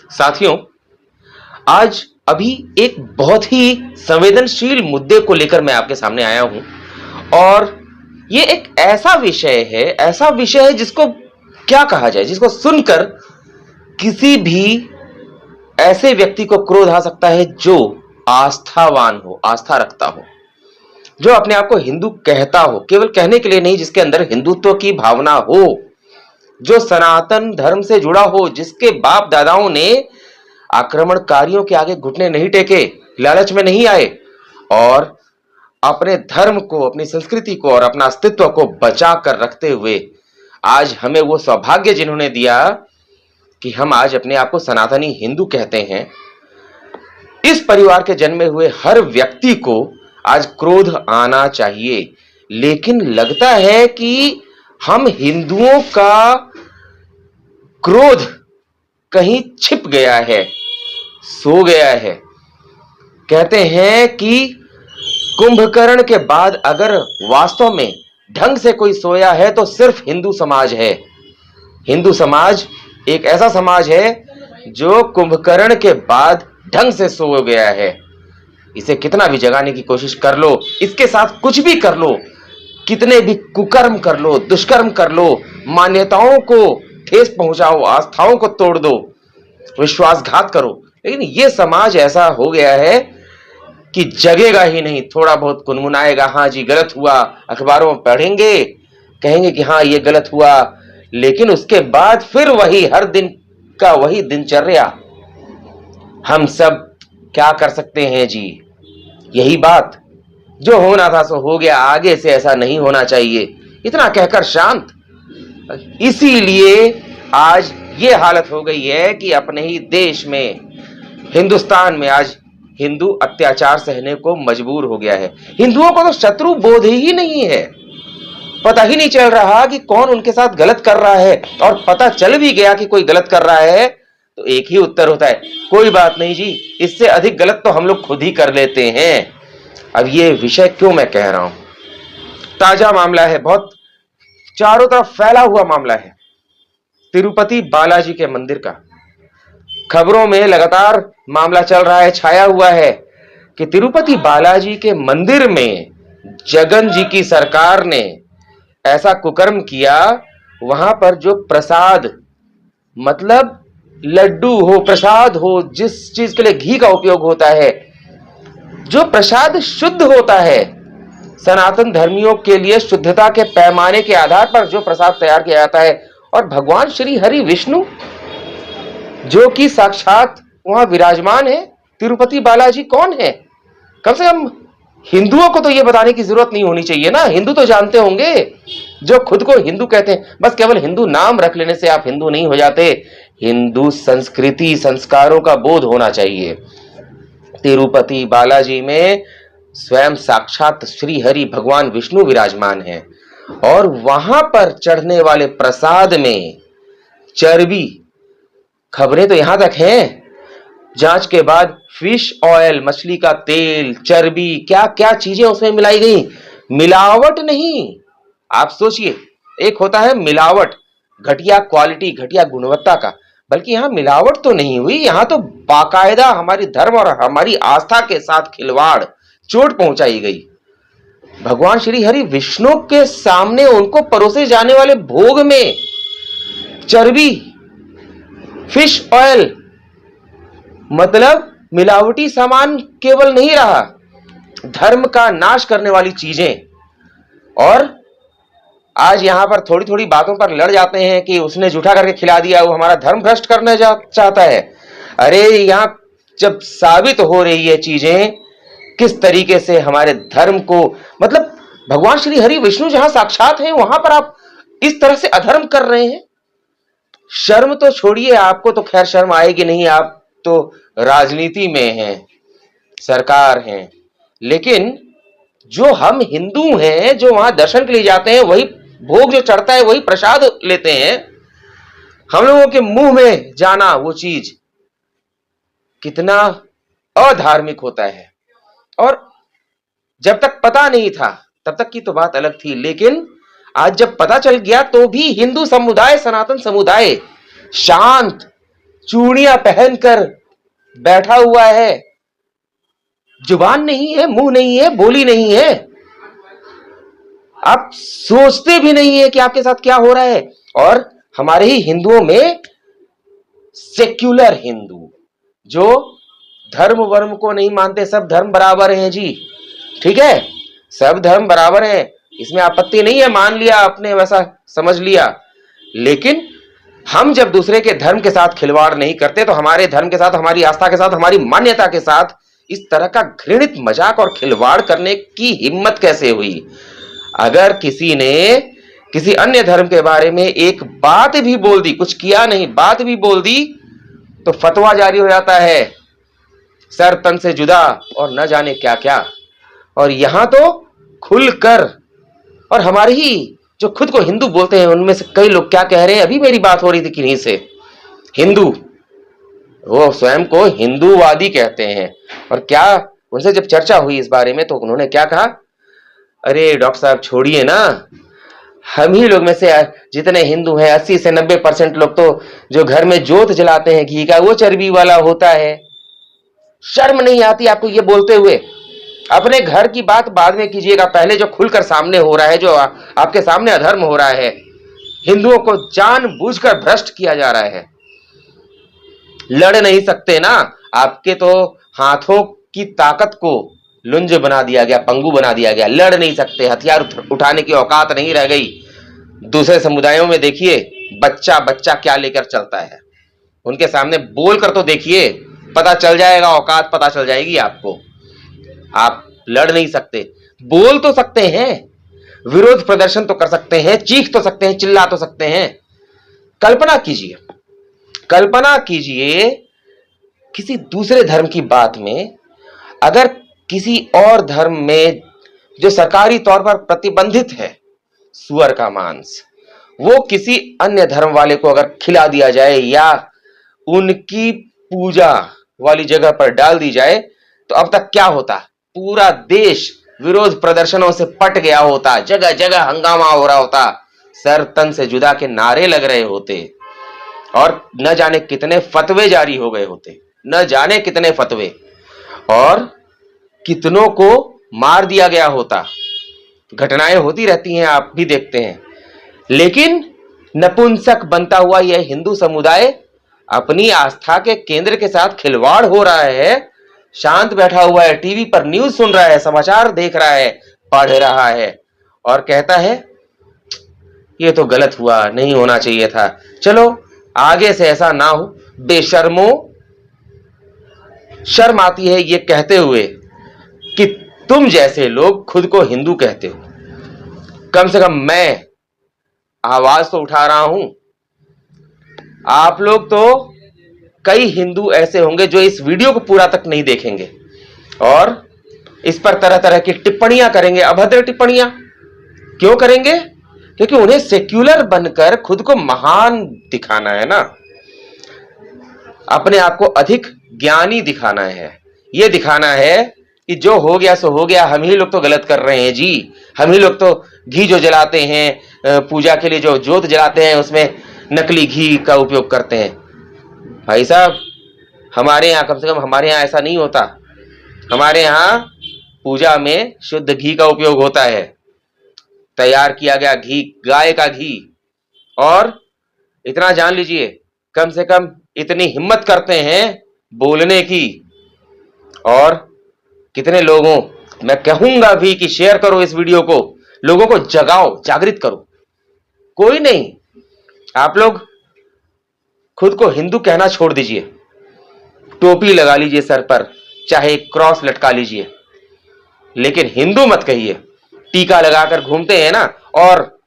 साथियों, आज अभी एक बहुत ही संवेदनशील मुद्दे को लेकर मैं आपके सामने आया हूं और ये एक ऐसा विषय है जिसको क्या कहा जाए, जिसको सुनकर किसी भी ऐसे व्यक्ति को क्रोध आ सकता है जो आस्थावान हो, आस्था रखता हो, जो अपने आप को हिंदू कहता हो, केवल कहने के लिए नहीं, जिसके अंदर हिंदुत्व की भावना हो, जो सनातन धर्म से जुड़ा हो, जिसके बाप दादाओं ने आक्रमणकारियों के आगे घुटने नहीं टेके, लालच में नहीं आए और अपने धर्म को, अपनी संस्कृति को और अपना अस्तित्व को बचा कर रखते हुए आज हमें वो सौभाग्य जिन्होंने दिया कि हम आज अपने आप को सनातनी हिंदू कहते हैं, इस परिवार के जन्मे हुए हर व्यक्ति को आज क्रोध आना चाहिए। लेकिन लगता है कि हम हिंदुओं का क्रोध कहीं छिप गया है, सो गया है। कहते हैं कि कुंभकर्ण के बाद अगर वास्तव में ढंग से कोई सोया है तो सिर्फ हिंदू समाज है। हिंदू समाज एक ऐसा समाज है जो कुंभकर्ण के बाद ढंग से सो गया है। इसे कितना भी जगाने की कोशिश कर लो, इसके साथ कुछ भी कर लो, कितने भी कुकर्म कर लो, दुष्कर्म कर लो, मान्यताओं को ठेस पहुंचाओ, आस्थाओं को तोड़ दो, विश्वासघात करो, लेकिन यह समाज ऐसा हो गया है कि जगेगा ही नहीं। थोड़ा बहुत गुनगुनाएगा, हाँ जी गलत हुआ, अखबारों में पढ़ेंगे, कहेंगे कि हाँ ये गलत हुआ, लेकिन उसके बाद फिर वही हर दिन का वही दिनचर्या। हम सब क्या कर सकते हैं जी? यही बात, जो होना था सो हो गया, आगे से ऐसा नहीं होना चाहिए, इतना कहकर शांत। इसीलिए आज ये हालत हो गई है कि अपने ही देश में, हिंदुस्तान में आज हिंदू अत्याचार सहने को मजबूर हो गया है। हिंदुओं को तो शत्रु बोध ही नहीं है, पता ही नहीं चल रहा कि कौन उनके साथ गलत कर रहा है, और पता चल भी गया कि कोई गलत कर रहा है तो एक ही उत्तर होता है, कोई बात नहीं जी, इससे अधिक गलत तो हम लोग खुद ही कर लेते हैं। अब ये विषय क्यों मैं कह रहा हूं? ताजा मामला है, बहुत चारों तरफ फैला हुआ मामला है, तिरुपति बालाजी के मंदिर का। खबरों में लगातार मामला चल रहा है, छाया हुआ है कि तिरुपति बालाजी के मंदिर में जगन जी की सरकार ने ऐसा कुकर्म किया, वहां पर जो प्रसाद, मतलब लड्डू हो, प्रसाद हो, जिस चीज के लिए घी का उपयोग होता है, जो प्रसाद शुद्ध होता है, सनातन धर्मियों के लिए शुद्धता के पैमाने के आधार पर जो प्रसाद तैयार किया जाता है, और भगवान श्री हरि विष्णु जो कि साक्षात वहां विराजमान है, तिरुपति बालाजी कौन है? कम से कम हिंदुओं को तो यह बताने की जरूरत नहीं होनी चाहिए ना, हिंदू तो जानते होंगे, जो खुद को हिंदू कहते हैं। बस केवल हिंदू नाम रख लेने से आप हिंदू नहीं हो जाते, हिंदू संस्कृति संस्कारों का बोध होना चाहिए। तिरुपति बालाजी में स्वयं साक्षात श्री हरि भगवान विष्णु विराजमान हैं, और वहां पर चढ़ने वाले प्रसाद में चर्बी, खबरें तो यहां तक हैं, जांच के बाद फिश ऑयल, मछली का तेल, चर्बी, क्या क्या चीजें उसमें मिलाई गई। मिलावट नहीं, आप सोचिए, एक होता है मिलावट, घटिया क्वालिटी, घटिया गुणवत्ता का, बल्कि यहां मिलावट तो नहीं हुई, यहां तो बाकायदा हमारी धर्म और हमारी आस्था के साथ खिलवाड़, चोट पहुंचाई गई। भगवान श्री हरि विष्णु के सामने उनको परोसे जाने वाले भोग में चर्बी, फिश ऑयल, मतलब मिलावटी सामान केवल नहीं रहा, धर्म का नाश करने वाली चीजें। और आज यहां पर थोड़ी थोड़ी बातों पर लड़ जाते हैं कि उसने जूठा करके खिला दिया, वो हमारा धर्म भ्रष्ट करना चाहता है। अरे यहां जब साबित हो रही है चीजें किस तरीके से हमारे धर्म को, मतलब भगवान श्री हरि विष्णु जहां साक्षात हैं, वहां पर आप इस तरह से अधर्म कर रहे हैं। शर्म तो छोड़िए, आपको तो खैर शर्म आएगी नहीं, आप तो राजनीति में हैं, सरकार हैं, लेकिन जो हम हिंदू हैं, जो वहां दर्शन के लिए जाते हैं, वही भोग जो चढ़ता है वही प्रसाद लेते हैं, हम लोगों के मुंह में जाना वो चीज कितना अधार्मिक होता है। और जब तक पता नहीं था तब तक की तो बात अलग थी, लेकिन आज जब पता चल गया तो भी हिंदू समुदाय, सनातन समुदाय शांत, चूड़ियां पहनकर बैठा हुआ है, जुबान नहीं है, मुंह नहीं है, बोली नहीं है, आप सोचते भी नहीं है कि आपके साथ क्या हो रहा है। और हमारे ही हिंदुओं में सेक्युलर हिंदू जो धर्म वर्म को नहीं मानते, सब धर्म बराबर हैं जी, ठीक है, सब धर्म बराबर हैं, इसमें आपत्ति नहीं है, मान लिया आपने, वैसा समझ लिया। लेकिन हम जब दूसरे के धर्म के साथ खिलवाड़ नहीं करते तो हमारे धर्म के साथ, हमारी आस्था के साथ, हमारी मान्यता के साथ इस तरह का घृणित मजाक और खिलवाड़ करने की हिम्मत कैसे हुई। अगर किसी ने किसी अन्य धर्म के बारे में एक बात भी बोल दी, कुछ किया नहीं, बात भी बोल दी, तो फतवा जारी हो जाता है, सर तन से जुदा और न जाने क्या क्या। और यहां तो खुलकर, और हमारे ही जो खुद को हिंदू बोलते हैं उनमें से कई लोग क्या कह रहे हैं, अभी मेरी बात हो रही थी किन्हीं से, हिंदू, वो स्वयं को हिंदूवादी कहते हैं। और क्या उनसे जब चर्चा हुई इस बारे में तो उन्होंने क्या कहा, अरे डॉक्टर साहब छोड़िए ना, हम ही लोग में से जितने हिंदू हैं 80 से 90% लोग तो जो घर में जोत जलाते हैं घी का, वो चर्बी वाला होता है। शर्म नहीं आती आपको ये बोलते हुए? अपने घर की बात बाद में कीजिएगा, पहले जो खुलकर सामने हो रहा है, जो आपके सामने अधर्म हो रहा है, हिंदुओं को जानबूझकर भ्रष्ट किया जा रहा है। लड़ नहीं सकते ना, आपके तो हाथों की ताकत को लुंज बना दिया गया, पंगु बना दिया गया, लड़ नहीं सकते, हथियार उठाने की औकात नहीं रह गई। दूसरे समुदायों में देखिए बच्चा बच्चा क्या लेकर चलता है, उनके सामने बोल कर तो देखिए, पता चल जाएगा, औकात पता चल जाएगी आपको। आप लड़ नहीं सकते, बोल तो सकते हैं, विरोध प्रदर्शन तो कर सकते हैं, चीख तो सकते हैं, चिल्ला तो सकते हैं। कल्पना कीजिए, कल्पना कीजिए किसी दूसरे धर्म की बात में अगर किसी और धर्म में जो सरकारी तौर पर प्रतिबंधित है, सुअर का मांस, वो किसी अन्य धर्म वाले को अगर खिला दिया जाए या उनकी पूजा वाली जगह पर डाल दी जाए तो अब तक क्या होता, पूरा देश विरोध प्रदर्शनों से पट गया होता, जगह जगह हंगामा हो रहा होता, सर तन से जुदा के नारे लग रहे होते और न जाने कितने फतवे जारी हो गए होते, न जाने कितने फतवे, और कितनों को मार दिया गया होता। घटनाएं होती रहती हैं, आप भी देखते हैं। लेकिन नपुंसक बनता हुआ यह हिंदू समुदाय अपनी आस्था के केंद्र के साथ खिलवाड़ हो रहा है, शांत बैठा हुआ है, टीवी पर न्यूज सुन रहा है, समाचार देख रहा है, पढ़ रहा है और कहता है ये तो गलत हुआ, नहीं होना चाहिए था, चलो आगे से ऐसा ना हो। बेशर्मो, शर्म आती है ये कहते हुए कि तुम जैसे लोग खुद को हिंदू कहते हो, कम से कम मैं आवाज तो उठा रहा हूं। आप लोग तो कई हिंदू ऐसे होंगे जो इस वीडियो को पूरा तक नहीं देखेंगे और इस पर तरह तरह की टिप्पणियां करेंगे, अभद्र टिप्पणियां। क्यों करेंगे? क्योंकि उन्हें सेक्युलर बनकर खुद को महान दिखाना है ना, अपने आप को अधिक ज्ञानी दिखाना है, यह दिखाना है कि जो हो गया सो हो गया, हम ही लोग तो गलत कर रहे हैं जी, हम ही लोग तो घी जो जलाते हैं पूजा के लिए, जो जोत जलाते हैं उसमें नकली घी का उपयोग करते हैं। भाई साहब, हमारे यहाँ, कम से कम हमारे यहाँ ऐसा नहीं होता। हमारे यहाँ पूजा में शुद्ध घी का उपयोग होता है, तैयार किया गया घी, गाय का घी। और इतना जान लीजिए, कम से कम इतनी हिम्मत करते हैं बोलने की। और कितने लोगों, मैं कहूंगा भी कि शेयर करो इस वीडियो को, लोगों को जगाओ, जागृत करो। कोई नहीं, आप लोग खुद को हिंदू कहना छोड़ दीजिए, टोपी लगा लीजिए सर पर, चाहे क्रॉस लटका लीजिए, लेकिन हिंदू मत कहिए। टीका लगाकर घूमते हैं ना, और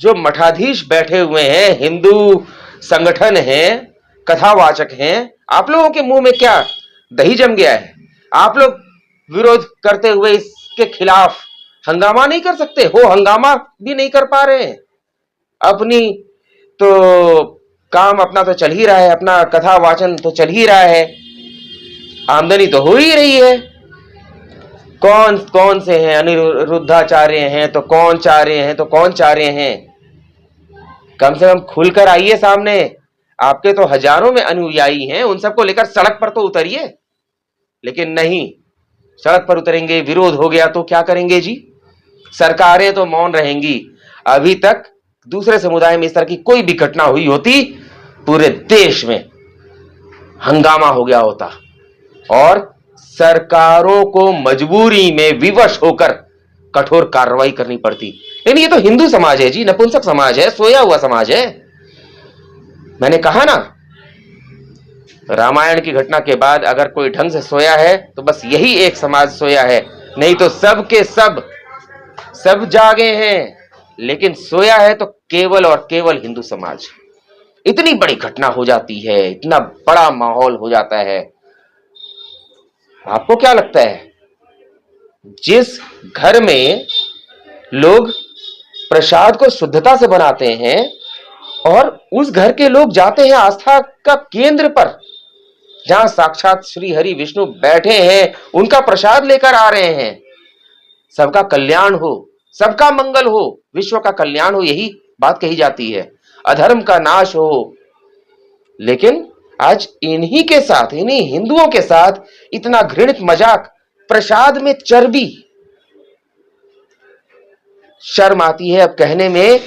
जो मठाधीश बैठे हुए हैं, हिंदू संगठन हैं, कथावाचक हैं, आप लोगों के मुंह में क्या दही जम गया है? आप लोग विरोध करते हुए इसके खिलाफ हंगामा नहीं कर सकते हो? हंगामा भी नहीं कर पा रहे हैं। अपनी तो काम अपना तो चल ही रहा है, अपना कथा वाचन तो चल ही रहा है, आमदनी तो हो ही रही है। कौन कौन से हैं? अनिरुद्धाचार्य हैं तो कौन चार्य हैं, तो कौन चार्य हैं? कम से कम खुलकर आइए सामने, आपके तो हजारों में अनुयायी हैं, उन सबको लेकर सड़क पर तो उतरिए। लेकिन नहीं, सड़क पर उतरेंगे, विरोध हो गया तो क्या करेंगे जी? सरकारें तो मौन रहेंगी। अभी तक दूसरे समुदाय में इस तरह की कोई भी घटना हुई होती, पूरे देश में हंगामा हो गया होता और सरकारों को मजबूरी में विवश होकर कठोर कार्रवाई करनी पड़ती। लेकिन ये तो हिंदू समाज है जी, नपुंसक समाज है, सोया हुआ समाज है। मैंने कहा ना, रामायण की घटना के बाद अगर कोई ढंग से सोया है तो बस यही एक समाज सोया है, नहीं तो सब के सब जागे हैं। लेकिन सोया है तो केवल और केवल हिंदू समाज। इतनी बड़ी घटना हो जाती है, इतना बड़ा माहौल हो जाता है। आपको क्या लगता है, जिस घर में लोग प्रसाद को शुद्धता से बनाते हैं और उस घर के लोग जाते हैं आस्था का केंद्र पर, जहां साक्षात श्री हरि विष्णु बैठे हैं, उनका प्रसाद लेकर आ रहे हैं, सबका कल्याण हो, सबका मंगल हो, विश्व का कल्याण हो, यही बात कही जाती है, अधर्म का नाश हो। लेकिन आज इन्हीं के साथ, इन्हीं हिंदुओं के साथ इतना घृणित मजाक, प्रसाद में चर्बी। शर्म आती है अब कहने में,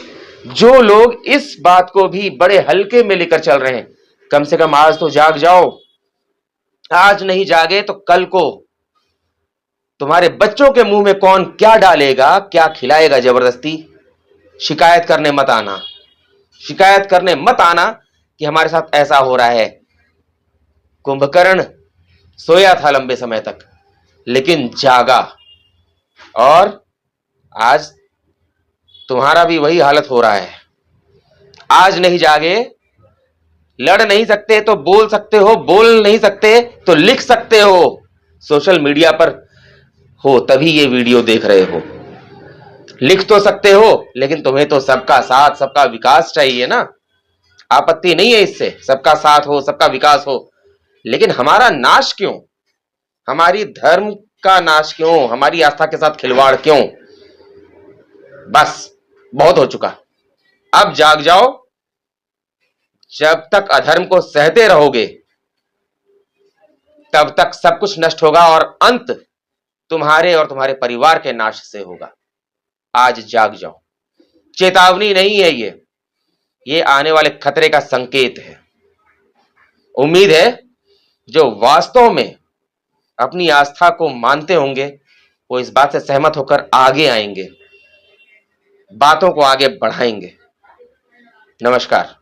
जो लोग इस बात को भी बड़े हल्के में लेकर चल रहे हैं। कम से कम आज तो जाग जाओ। आज नहीं जागे तो कल को तुम्हारे बच्चों के मुंह में कौन क्या डालेगा, क्या खिलाएगा जबरदस्ती। शिकायत करने मत आना, शिकायत करने मत आना कि हमारे साथ ऐसा हो रहा है। कुंभकर्ण सोया था लंबे समय तक, लेकिन जागा, और आज तुम्हारा भी वही हालत हो रहा है। आज नहीं जागे, लड़ नहीं सकते तो बोल सकते हो, बोल नहीं सकते तो लिख सकते हो। सोशल मीडिया पर हो तभी ये वीडियो देख रहे हो। लिख तो सकते हो, लेकिन तुम्हें तो सबका साथ, सबका विकास चाहिए ना। आपत्ति नहीं है इससे, सबका साथ हो, सबका विकास हो, लेकिन हमारा नाश क्यों? हमारी धर्म का नाश क्यों? हमारी आस्था के साथ खिलवाड़ क्यों? बस बहुत हो चुका, अब जाग जाओ। जब तक अधर्म को सहते रहोगे तब तक सब कुछ नष्ट होगा और अंत तुम्हारे और तुम्हारे परिवार के नाश से होगा। आज जाग जाओ। चेतावनी नहीं है ये आने वाले खतरे का संकेत है। उम्मीद है जो वास्तव में अपनी आस्था को मानते होंगे वो इस बात से सहमत होकर आगे आएंगे, बातों को आगे बढ़ाएंगे। नमस्कार।